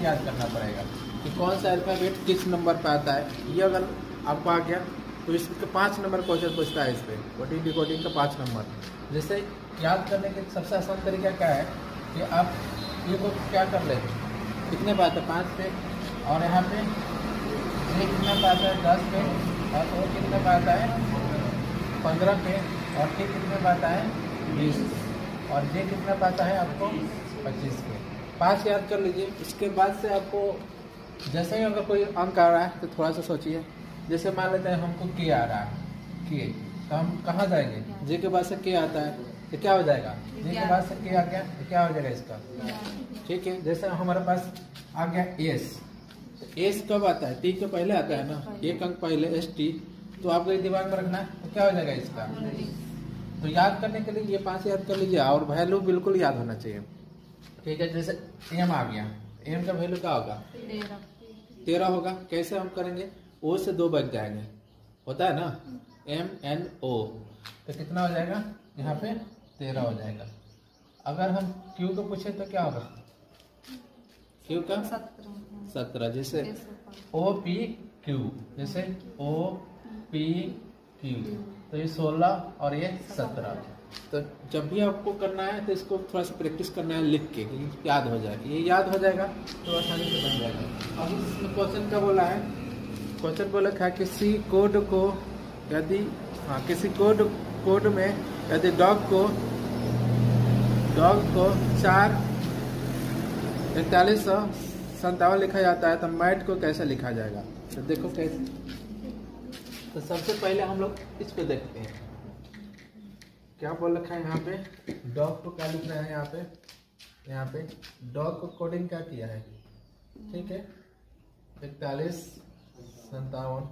Alphabet याद करना पड़ेगा कि कौन सा अल्फ़ाबेट किस नंबर पर आता है। ये अगर आपको आ गया तो इसके 5 नंबर क्वेश्चन पूछता है इस पर, कोडिंग डिकोडिंग का 5 नंबर। जैसे याद करने के सबसे आसान तरीका क्या है कि आप ये को क्या कर ले, कितने पे आता है 5 पे, और यहाँ पे ये कितना पे आता है 10 पे, और वो कितने पे आता है 15 पे, और ये कितने पे आता है 20 पे, और ये कितना पे आता है आपको 25 पे। 5 याद कर लीजिए। इसके बाद से आपको जैसे ही अगर कोई अंक आ रहा है तो थोड़ा सा सोचिए। जैसे मान लेते हैं हमको के आ रहा है, के, तो हम कहाँ जाएंगे, जे के बाद से के आता है तो क्या हो जाएगा, जे के बाद से के आ गया तो क्या हो जाएगा इसका, ठीक है। जैसे हमारे पास आ गया एस, एस कब आता है, टी के पहले आता है ना, एक अंक पहले एस टी, तो आपको ये दिमाग में रखना है तो क्या हो जाएगा इसका। तो याद करने के लिए ये 5 याद कर लीजिए, और वैल्यू बिल्कुल याद होना चाहिए, ठीक है। जैसे एम आ गया, एम का वैल्यू क्या होगा 13 होगा। कैसे हम करेंगे, ओ से 2 बच जाएंगे, होता है ना, एम एन ओ, तो कितना हो जाएगा यहाँ पे 13 हो जाएगा। अगर हम क्यू को पूछे तो क्या होगा, क्यू का 17, जैसे ओ पी क्यू, जैसे ओ पी क्यू, तो ये 16 और ये 17। तो जब भी आपको करना है तो इसको थोड़ा सा प्रैक्टिस करना है लिख के, याद हो जाएगा। ये याद हो जाएगा तो आसानी से बन जाएगा। अब इसमें क्वेश्चन क्या बोला है, क्वेश्चन बोला है किसी कोड को यदि, हाँ, किसी कोड में यदि डॉग को 4:4157 लिखा जाता है तो मैट को कैसे लिखा जाएगा। तो देखो कैसे, तो सबसे पहले हम लोग इस पे देखते हैं क्या बोल रखा है। यहाँ पे डॉग को क्या लिख रहा है, यहाँ पे डॉग को कोडिंग क्या किया है, ठीक है 4157।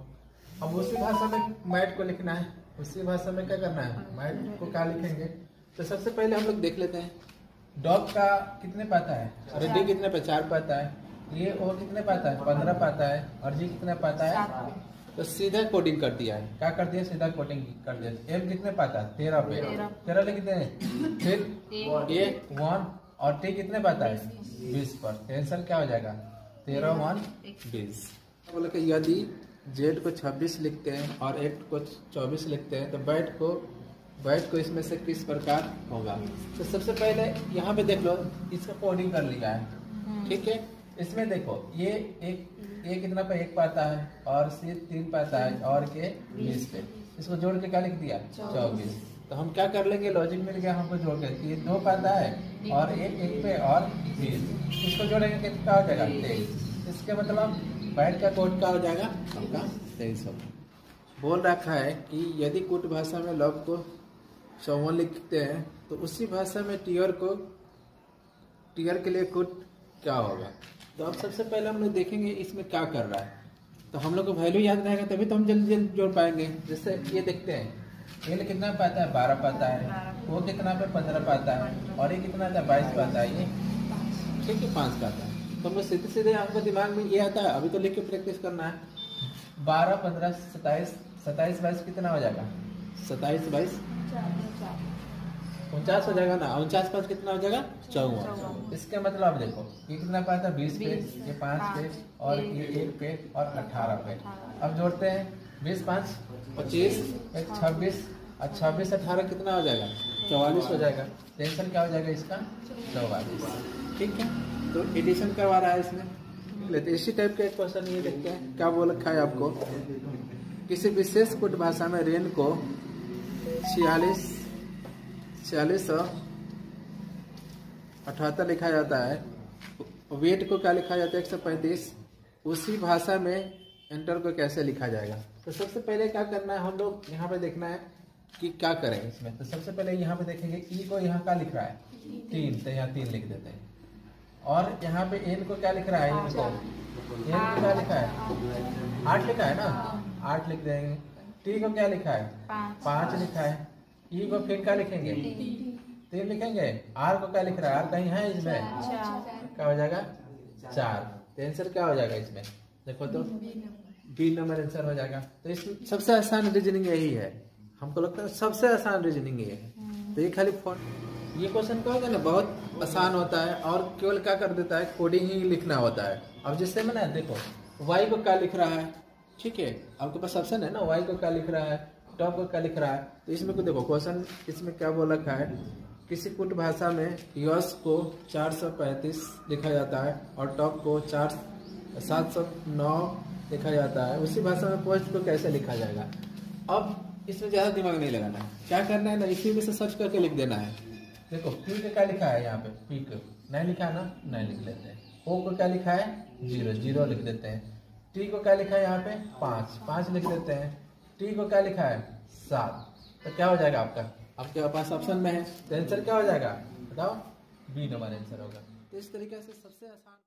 अब उसी भाषा में मैट को लिखना है, उसी भाषा में क्या करना है, मैट को क्या लिखेंगे। तो सबसे पहले हम लोग देख लेते हैं डॉग का कितने पाता है, अरे डी कितने पे 4 पाता है, ये ओ कितने पाता है 15 पाता है, और जी कितने पाता है, तो सीधा कोडिंग कर दिया है। क्या कर दिया, सीधा कोडिंग कर दिया। एम कितने पाता है 13 पे, 13 लिखते हैं, फिर ए 1, और टी कितने पाता है 20 पर, आंसर क्या हो जाएगा 13 1 20। बोले कि यदि जेड को 26 लिखते हैं और एक्ट को 24 लिखते हैं तो बैट को इसमें से किस प्रकार होगा। तो सबसे पहले यहाँ पे देख लो, इसका कोडिंग कर लिया है, ठीक है। इसमें देखो ये कितना पे 1 पाता है, और सी 3 पाता है, और के 20 पे, इसको जोड़ के क्या लिख दिया 24। तो हम क्या कर लेंगे, लॉजिक मिल गया हमको जोड़ के, ये 2 पाता है और 1 पे और 20, इसको जोड़ेंगे कितना हो जाएगा 23। इसके मतलब बैट का कोड क्या हो जाएगा आपका 23 होगा। बोल रखा है कि यदि कुट भाषा में लव को 54 लिखते हैं तो उसी भाषा में टीयर के लिए कुट क्या होगा। तो अब सबसे पहले हम लोग देखेंगे इसमें क्या कर रहा है, तो हम लोग को वैल्यू याद रहेगा तभी तो हम जल्दी जल्दी जोड़ पाएंगे। जैसे ये देखते हैं, ये कितना पाता है 12 पाता है, वो कितना पे 15 पाता है, और ये कितना आता है 22 पाता है, ये ठीक है 5 पाता है। तो हम सीधे सीधे आपको दिमाग में ये आता है, अभी तो लिख के प्रैक्टिस करना है। 12 15 27 27 22 कितना हो जाएगा 27 22 49 हो जाएगा ना, 49 5 कितना हो जाएगा 54। इसके मतलब देखो ये कितना पाता है 20 पे, ये 5 पे, और ये 1 पे और 18 पे। अब जोड़ते हैं 20 5 25 26, और 26 18 कितना हो जाएगा 44 हो जाएगा। टेंशन क्या हो जाएगा इसका 44, ठीक है। तो एडिशन करवा रहा है इसमें। लेते इसी टाइप का एक क्वेश्चन ये देखते हैं क्या बोल रखा है आपको। किसी विशेष कुट भाषा में रेन को 4678 लिखा जाता है, वेट को क्या लिखा जाता है 135। उसी भाषा में एंटर को कैसे लिखा जाएगा। तो सबसे पहले क्या करना है, हम लोग यहाँ पे देखना है कि क्या करें इसमें। तो सबसे पहले यहाँ पे देखेंगे ई को यहाँ क्या लिख रहा है 3, तो यहाँ 3 लिख देते हैं। और यहाँ पे एन को क्या लिख रहा है, एन को क्या लिखा है 8 लिखा है ना, 8 लिख देंगे। टी को क्या लिखा है 5 लिखा है। ई को फिर क्या लिखेंगे 3 लिखेंगे। आर को क्या लिख रहा है, आर कहीं है इसमें, क्या हो जाएगा 4। तो आंसर क्या हो जाएगा इसमें देखो तो बी नंबर आंसर हो जाएगा। तो इस सबसे आसान रीजनिंग यही है, हमको लगता है सबसे आसान रीजनिंग ये है। तो ये खाली ये क्वेश्चन क्या होगा ना, बहुत आसान होता है और केवल क्या कर देता है, कोडिंग ही लिखना होता है। अब जिससे में ना देखो y को क्या लिख रहा है, ठीक है, आपके पास ऑप्शन है ना, y को क्या लिख रहा है, टॉप को क्या लिख रहा है। तो इसमें को देखो क्वेश्चन इसमें क्या बोल रखा है, किसी कुट भाषा में यश को 435 लिखा जाता है और टॉप को 709 लिखा जाता है, उसी भाषा में पोस्ट को कैसे लिखा जाएगा। अब इसमें ज़्यादा दिमाग नहीं लगाना है, क्या करना है ना, इसी में से सर्च करके लिख देना है। देखो पी का क्या लिखा है यहाँ पे, पी को नहीं लिखा है ना, नहीं लिख लेते हैं। ओ को क्या लिखा है, 0 0 लिख देते हैं। टी को क्या लिखा है यहाँ पे, 5 5 लिख देते हैं। टी को क्या लिखा है, 7। तो क्या हो जाएगा आपका, आपके पास ऑप्शन में है, तो आंसर क्या हो जाएगा बताओ, बी नंबर आंसर होगा। तो इस तरीके से सबसे आसान